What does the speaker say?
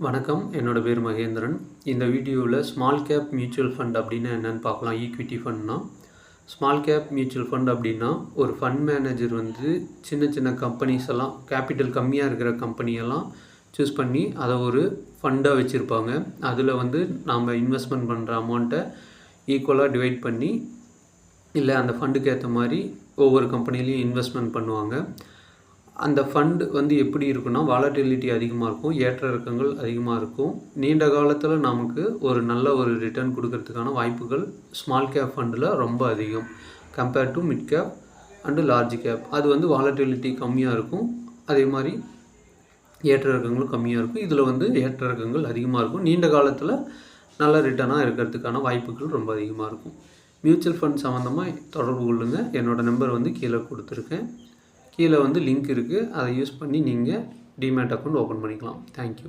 வணக்கம். என்னோட பேர் மகேந்திரன். இந்த வீடியோவில் ஸ்மால் கேப் மியூச்சுவல் ஃபண்ட் அப்படின்னா என்னென்னு பார்க்கலாம். ஈக்விட்டி ஃபண்ட்னா ஸ்மால் கேப் மியூச்சுவல் ஃபண்ட் அப்படின்னா ஒரு ஃபண்ட் மேனேஜர் சின்ன சின்ன கம்பெனிஸ் எல்லாம் கேபிட்டல் கம்மியாக இருக்கிற கம்பெனியெல்லாம் சூஸ் பண்ணி அதை ஒரு ஃபண்டாக வச்சுருப்பாங்க. அதில் நாம் இன்வெஸ்ட்மெண்ட் பண்ணுற அமௌண்ட்டை ஈக்குவலாக டிவைட் பண்ணி இல்லை அந்த ஃபண்டுக்கு ஏற்ற மாதிரி ஒவ்வொரு கம்பெனிலையும் இன்வெஸ்ட்மெண்ட் பண்ணுவாங்க. அந்த ஃபண்டு எப்படி இருக்குன்னா வாலட்டிலிட்டி அதிகமாக இருக்கும், ஏற்ற இறக்கங்கள் அதிகமாக இருக்கும். நீண்ட காலத்தில் நமக்கு ஒரு நல்ல ஒரு ரிட்டர்ன் கொடுக்கறதுக்கான வாய்ப்புகள் ஸ்மால் கேப் ஃபண்டில் ரொம்ப அதிகம் compared to mid cap and large cap. அது வாலட்டிலிட்டி கம்மியாக இருக்கும், அதே மாதிரி ஏற்ற இறக்கங்களும் கம்மியாக இருக்கும். இதில் ஏற்ற இறக்கங்கள் அதிகமாக இருக்கும். நீண்ட காலத்தில் நல்ல ரிட்டர்னாக இருக்கிறதுக்கான வாய்ப்புகள் ரொம்ப அதிகமாக இருக்கும். மியூச்சுவல் ஃபண்ட் சம்மந்தமாக தொடர்பு கொள்ளுங்கள். என்னோடய நம்பர் கீழே கொடுத்துருக்கேன். கீழே லிங்க் இருக்குது, அதை யூஸ் பண்ணி நீங்கள் டிமேட் அக்கௌண்ட் ஓப்பன் பண்ணிக்கலாம். தேங்க்யூ.